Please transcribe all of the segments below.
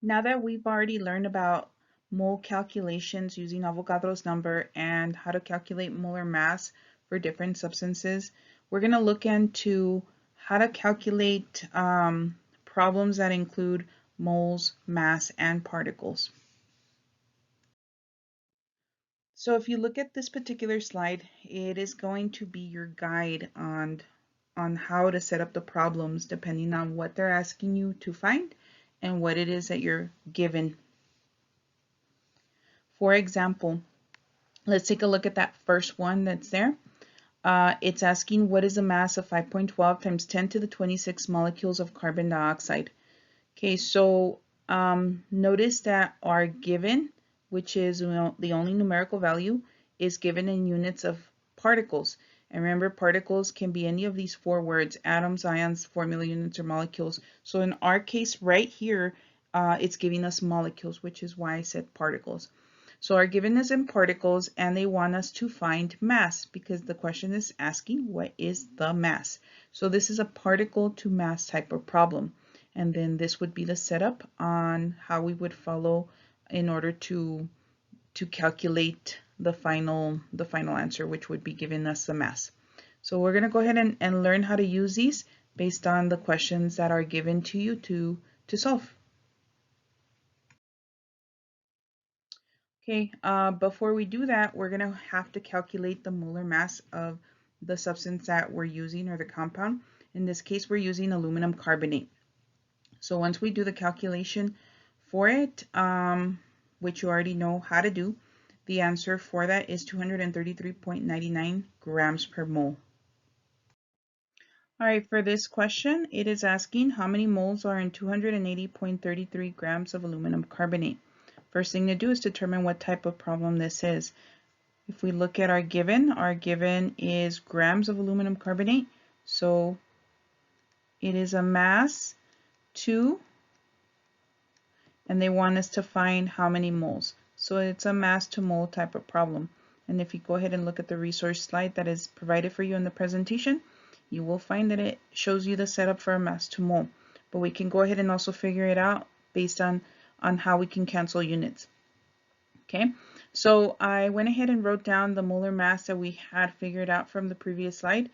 Now that we've already learned about mole calculations using Avogadro's number and how to calculate molar mass for different substances, we're going to look into how to calculate problems that include moles, mass, and particles. So if you look at this particular slide, it is going to be your guide on how to set up the problems depending on what they're asking you to find and what it is that you're given. For example, let's take a look at that first one that's there. It's asking what is the mass of 5.12 times 10 to the 26 molecules of carbon dioxide. Okay, so notice that our given, which is the only numerical value, is given in units of particles. And remember, particles can be any of these four words: atoms, ions, formula units, or molecules. So in our case right here, it's giving us molecules, which is why I said particles. So our given is in particles, and they want us to find mass because the question is asking what is the mass. So this is a particle to mass type of problem. And then this would be the setup on how we would follow in order to calculate the final answer, which would be giving us the mass. So we're going to go ahead and learn how to use these based on the questions that are given to you to solve. Okay, before we do that, we're going to have to calculate the molar mass of the substance that we're using, or the compound. In this case, we're using aluminum carbonate. So once we do the calculation for it, which you already know how to do, the answer for that is 233.99 grams per mole. All right, for this question, it is asking how many moles are in 280.33 grams of aluminum carbonate. First thing to do is determine what type of problem this is. If we look at our given is grams of aluminum carbonate. So it is a mass 2, and they want us to find how many moles. So it's a mass to mole type of problem. And if you go ahead and look at the resource slide that is provided for you in the presentation, you will find that it shows you the setup for a mass to mole. But we can go ahead and also figure it out based on how we can cancel units. Okay, so I went ahead and wrote down the molar mass that we had figured out from the previous slide.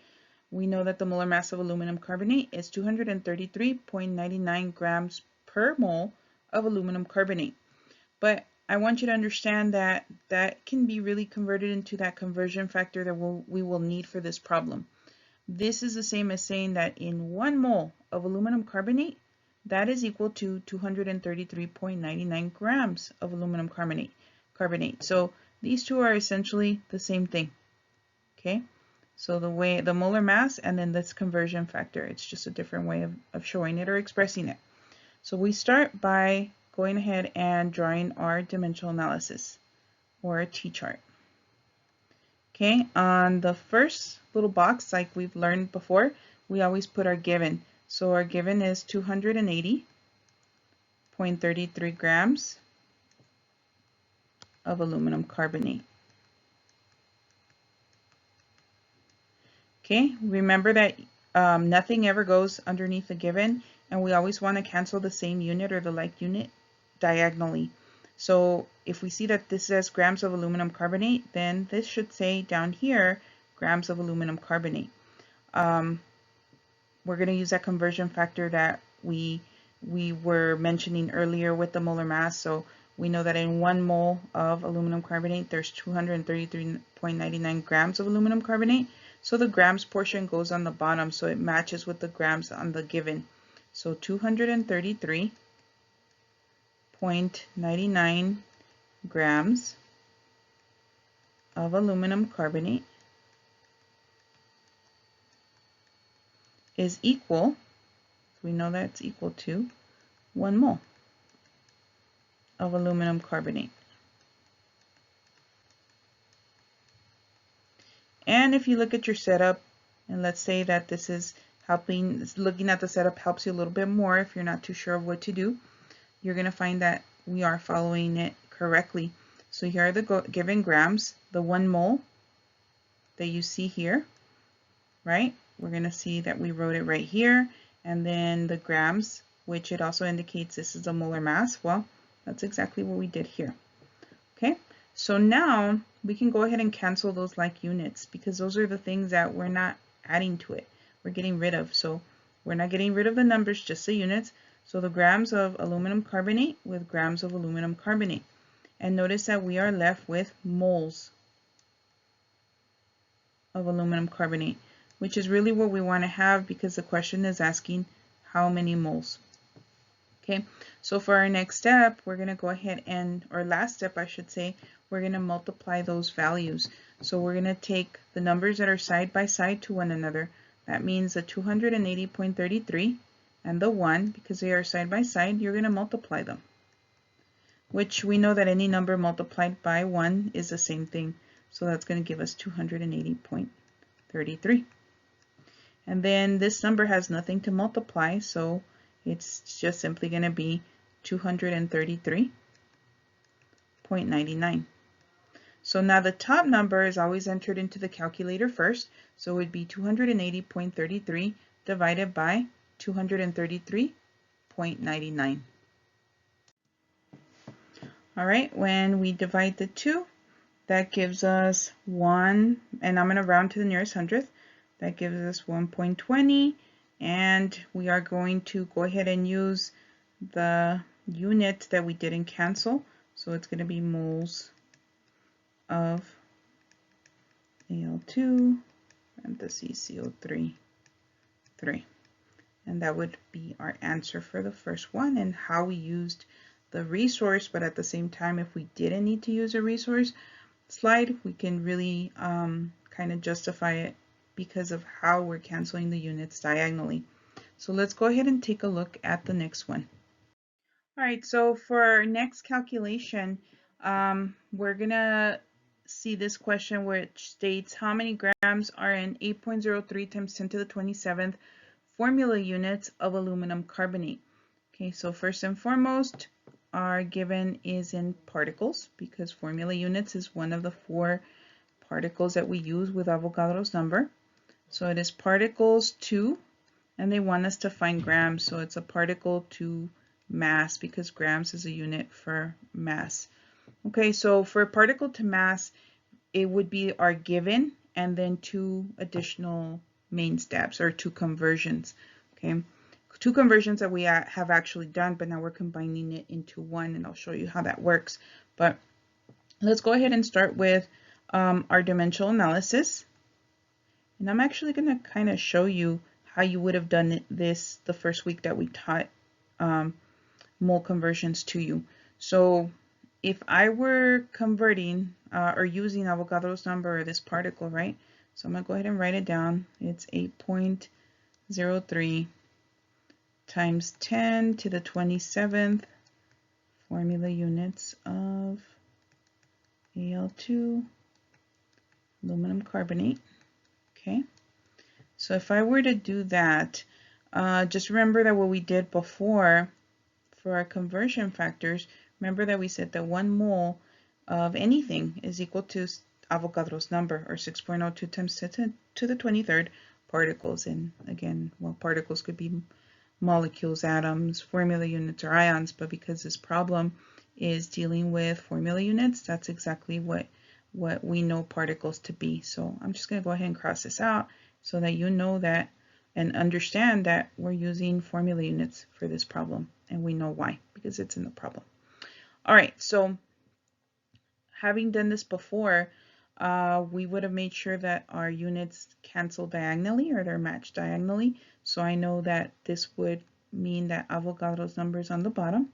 We know that the molar mass of aluminum carbonate is 233.99 grams per mole of aluminum carbonate. But I want you to understand that that can be really converted into that conversion factor that we will need for this problem. This is the same as saying that in 1 mole of aluminum carbonate, that is equal to 233.99 grams of aluminum carbonate. So these two are essentially the same thing. Okay, so the molar mass and then this conversion factor, it's just a different way of showing it or expressing it. So we start by going ahead and drawing our dimensional analysis, or a T-chart. Okay, on the first little box, like we've learned before, we always put our given. So our given is 280.33 grams of aluminum carbonate. Okay, remember that nothing ever goes underneath the given, and we always want to cancel the same unit or the like unit diagonally. So if we see that this says grams of aluminum carbonate, then this should say down here grams of aluminum carbonate. We're going to use that conversion factor that we were mentioning earlier with the molar mass. So we know that in 1 mole of aluminum carbonate, there's 233.99 grams of aluminum carbonate. So the grams portion goes on the bottom, so it matches with the grams on the given. So 233.99 grams of aluminum carbonate is equal, we know that it's equal to 1 mole of aluminum carbonate. And if you look at your setup, and let's say that this is looking at the setup helps you a little bit more if you're not too sure of what to do, you're going to find that we are following it correctly. So here are the given grams, the 1 mole that you see here, right? We're going to see that we wrote it right here, and then the grams which it also indicates this is a molar mass. Well, that's exactly what we did here. Okay, so now we can go ahead and cancel those like units because those are the things that we're not adding to it. We're getting rid of. So we're not getting rid of the numbers, just the units. So the grams of aluminum carbonate with grams of aluminum carbonate. And notice that we are left with moles of aluminum carbonate, which is really what we want to have because the question is asking how many moles. Okay, so for our next step, we're going to go ahead and, or last step I should say, we're going to multiply those values. So we're going to take the numbers that are side by side to one another. That means the 280.33 and the 1, because they are side by side, you're going to multiply them. Which we know that any number multiplied by 1 is the same thing. So that's going to give us 280.33. And then this number has nothing to multiply, so it's just simply going to be 233.99. So now the top number is always entered into the calculator first, so it would be 280.33 divided by 233.99. All right, when we divide the two, that gives us 1, and I'm going to round to the nearest hundredth. That gives us 1.20, and we are going to go ahead and use the unit that we didn't cancel. So it's going to be moles of Al2 parentheses CO3 3. And that would be our answer for the first one, and how we used the resource, but at the same time, if we didn't need to use a resource slide, we can really kind of justify it because of how we're canceling the units diagonally. So let's go ahead and take a look at the next one. All right, so for our next calculation, we're gonna see this question which states how many grams are in 8.03 times 10 to the 27th formula units of aluminum carbonate. Okay, so first and foremost, our given is in particles because formula units is one of the 4 particles that we use with Avogadro's number. So it is particles to, and they want us to find grams, so it's a particle to mass because grams is a unit for mass. Okay, so for particle to mass, it would be our given and then 2 additional main steps or 2 conversions. Okay, 2 conversions that we have actually done, but now we're combining it into 1, and I'll show you how that works. But let's go ahead and start with our dimensional analysis. And I'm actually going to kind of show you how you would have done this the first week that we taught mole conversions to you. So if I were converting or using Avogadro's number or this particle, right? So I'm going to go ahead and write it down. It's 8.03 times 10 to the 27th formula units of Al2 aluminum carbonate. Okay, so if I were to do that, just remember that what we did before for our conversion factors, remember that we said that 1 mole of anything is equal to Avogadro's number, or 6.02 times 10 to the 23rd particles. And again, well, particles could be molecules, atoms, formula units, or ions, but because this problem is dealing with formula units, that's exactly what we know particles to be. So I'm just going to go ahead and cross this out so that you know that and understand that we're using formula units for this problem, and we know why, because it's in the problem. All right, so having done this before, we would have made sure that our units cancel diagonally, or they're matched diagonally. So I know that this would mean that Avogadro's number is on the bottom,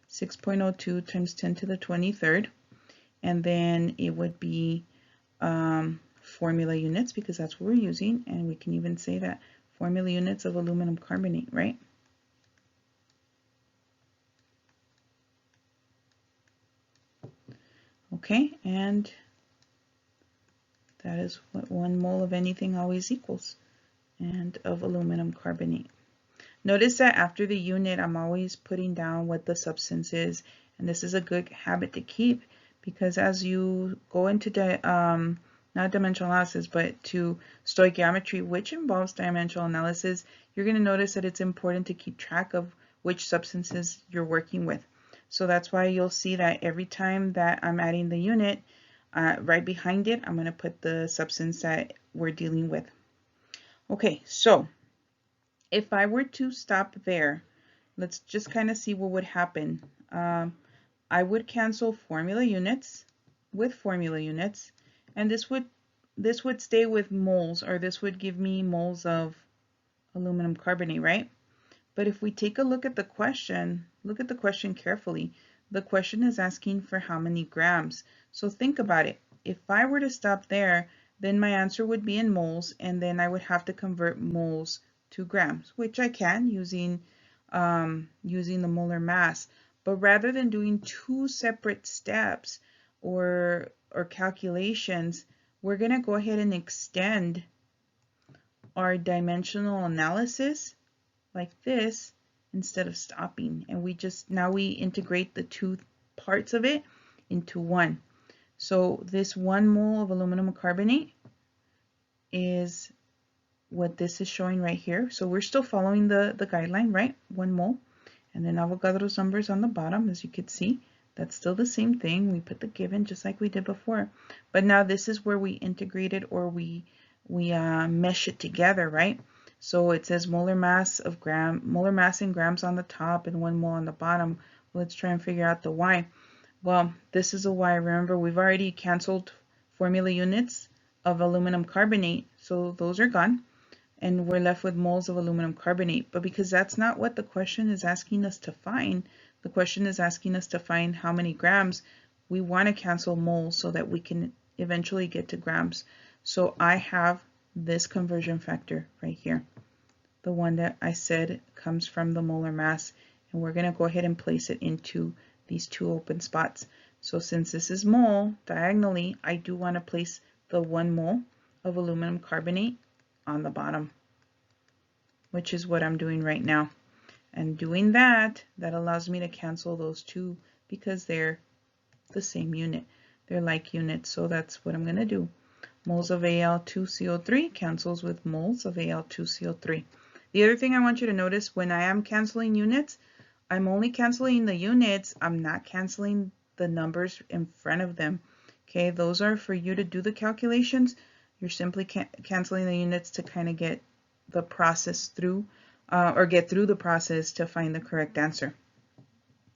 6.02 times 10 to the 23rd. And then it would be formula units, because that's what we're using. And we can even say that formula units of aluminum carbonate, right? Okay, and that is what 1 mole of anything always equals, and of aluminum carbonate. Notice that after the unit, I'm always putting down what the substance is, and this is a good habit to keep, because as you go into not dimensional analysis, but to stoichiometry, which involves dimensional analysis, you're going to notice that it's important to keep track of which substances you're working with. So that's why you'll see that every time that I'm adding the unit, right behind it, I'm going to put the substance that we're dealing with. Okay, so if I were to stop there, let's just kind of see what would happen. I would cancel formula units with formula units, and this would stay with moles, or this would give me moles of aluminum carbonate, right? But if we take a look at the question carefully. The question is asking for how many grams. So think about it. If I were to stop there, then my answer would be in moles, and then I would have to convert moles to grams, which I can using the molar mass. But rather than doing two separate steps or calculations, we're going to go ahead and extend our dimensional analysis like this instead of stopping. And now we integrate the two parts of it into one. So this 1 mole of aluminum carbonate is what this is showing right here. So we're still following the guideline, right? 1 mole. And then Avogadro's numbers on the bottom, as you can see. That's still the same thing. We put the given just like we did before. But now this is where we integrate it, or we mesh it together, right? So it says molar mass in grams on the top and 1 mole on the bottom. Let's try and figure out the Y. Well, this is a Y. Remember, we've already canceled formula units of aluminum carbonate, so those are gone. And we're left with moles of aluminum carbonate. But because that's not what the question is asking us to find, the question is asking us to find how many grams, we want to cancel moles so that we can eventually get to grams. So I have this conversion factor right here, the one that I said comes from the molar mass, and we're going to go ahead and place it into these two open spots. So since this is mole, diagonally, I do want to place the 1 mole of aluminum carbonate on the bottom, which is what I'm doing right now. And doing that allows me to cancel those two because they're the same unit. They're like units, so that's what I'm going to do. Moles of Al2CO3 cancels with moles of Al2CO3. The other thing I want you to notice, when I am canceling units, I'm only canceling the units. I'm not canceling the numbers in front of them. Okay, those are for you to do the calculations. You're simply canceling the units to kind of get the process through, or get through the process to find the correct answer.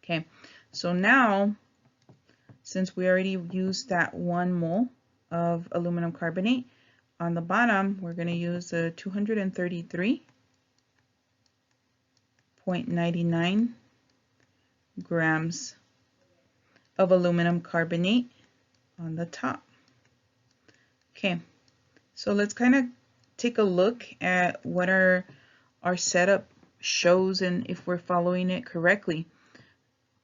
Okay, so now, since we already used that 1 mole of aluminum carbonate, on the bottom, we're going to use the 233.99 grams of aluminum carbonate on the top. Okay, so let's kind of take a look at what our setup shows and if we're following it correctly.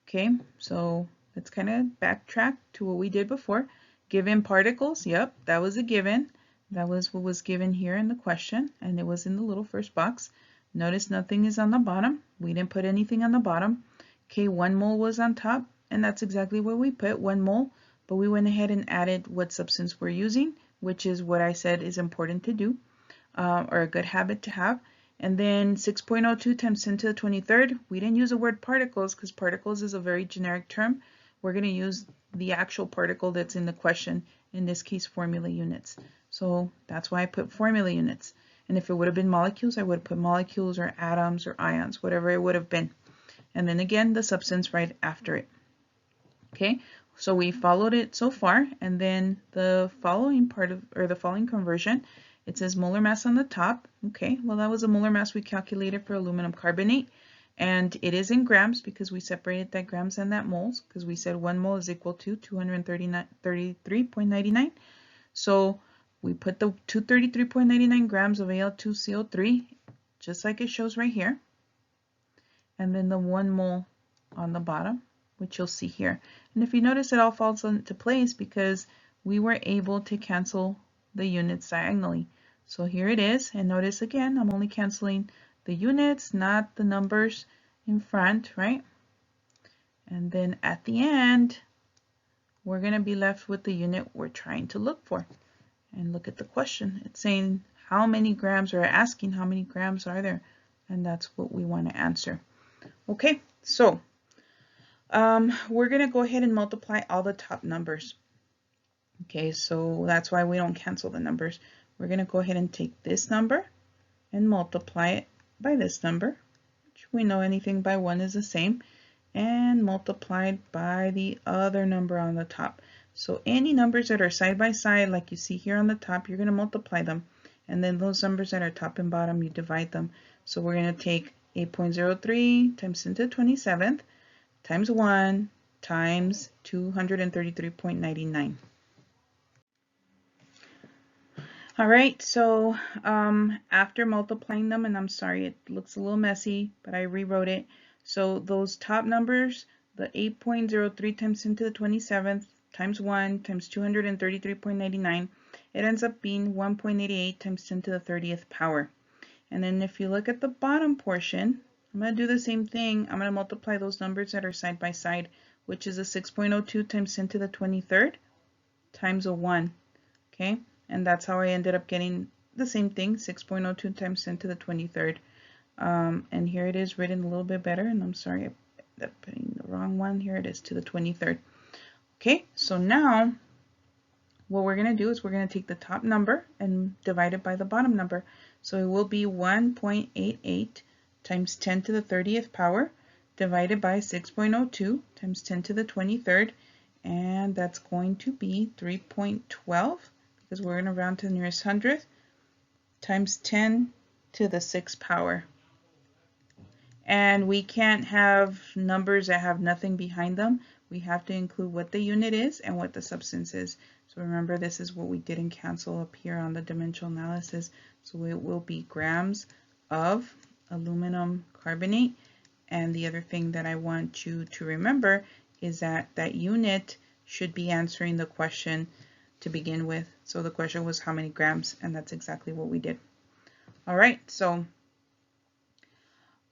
Okay, so let's kind of backtrack to what we did before. Given particles, yep, that was a given. That was what was given here in the question, and it was in the little first box. Notice nothing is on the bottom. We didn't put anything on the bottom. Okay, 1 mole was on top, and that's exactly what we put, 1 mole, but we went ahead and added what substance we're using, which is what I said is important to do, or a good habit to have. And then 6.02 times 10 to the 23rd, we didn't use the word particles because particles is a very generic term. We're going to use the actual particle that's in the question, in this case formula units. So that's why I put formula units. And if it would have been molecules, I would have put molecules or atoms or ions, whatever it would have been. And then again, the substance right after it. Okay, so we followed it so far, and then the following part of, or the following conversion, it says molar mass on the top. Okay, well that was a molar mass we calculated for aluminum carbonate, and it is in grams because we separated that grams and that moles, because we said 1 mole is equal to 233.99. So we put the 233.99 grams of Al2CO3, just like it shows right here, and then the 1 mole on the bottom, which you'll see here. And if you notice, it all falls into place because we were able to cancel the units diagonally. So here it is, and notice again, I'm only canceling the units, not the numbers in front, right? And then at the end, we're going to be left with the unit we're trying to look for. And look at the question. It's saying how many grams, or asking how many grams are there, and that's what we want to answer. Okay, so we're going to go ahead and multiply all the top numbers. Okay, so that's why we don't cancel the numbers. We're going to go ahead and take this number and multiply it by this number, which we know anything by 1 is the same, and multiplied by the other number on the top. So any numbers that are side by side, like you see here on the top, you're going to multiply them. And then those numbers that are top and bottom, you divide them. So we're going to take 8.03 times 10 to the 27th times 1 times 233.99. All right, so after multiplying them, and I'm sorry, it looks a little messy, but I rewrote it. So those top numbers, the 8.03 times 10 to the 27th times 1 times 233.99, it ends up being 1.88 times 10 to the 30th power. And then if you look at the bottom portion, I'm going to do the same thing. I'm going to multiply those numbers that are side by side, which is a 6.02 times 10 to the 23rd times a 1. Okay, and that's how I ended up getting the same thing, 6.02 times 10 to the 23rd. And here it is written a little bit better, and I'm sorry, I'm putting the wrong one. Here it is, to the 23rd. Okay, so now what we're going to do is we're going to take the top number and divide it by the bottom number. So it will be 1.88 times 10 to the 30th power divided by 6.02 times 10 to the 23rd, and that's going to be 3.12, because we're going to round to the nearest hundredth, times 10 to the 6th power. And we can't have numbers that have nothing behind them. We have to include what the unit is and what the substance is. So remember, this is what we didn't cancel up here on the dimensional analysis. So it will be grams of aluminum carbonate. And the other thing that I want you to remember is that that unit should be answering the question to begin with. So the question was how many grams, and that's exactly what we did. All right, so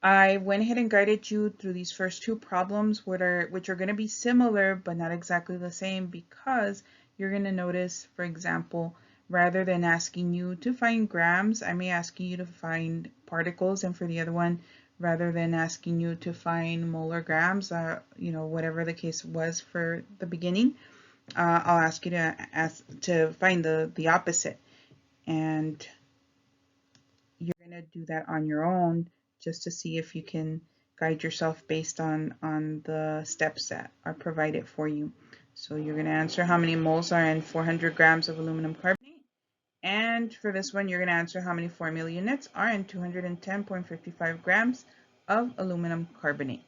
I went ahead and guided you through these first two problems, which are going to be similar but not exactly the same, because you're going to notice, for example, rather than asking you to find grams, I may ask you to find particles, and for the other one, rather than asking you to find molar grams, whatever the case was for the beginning, I'll ask you to find the opposite, and you're going to do that on your own just to see if you can guide yourself based on the steps that are provided for you. So you're going to answer how many moles are in 400 grams of aluminum carbonate. And for this one, you're going to answer how many formula units are in 210.55 grams of aluminum carbonate.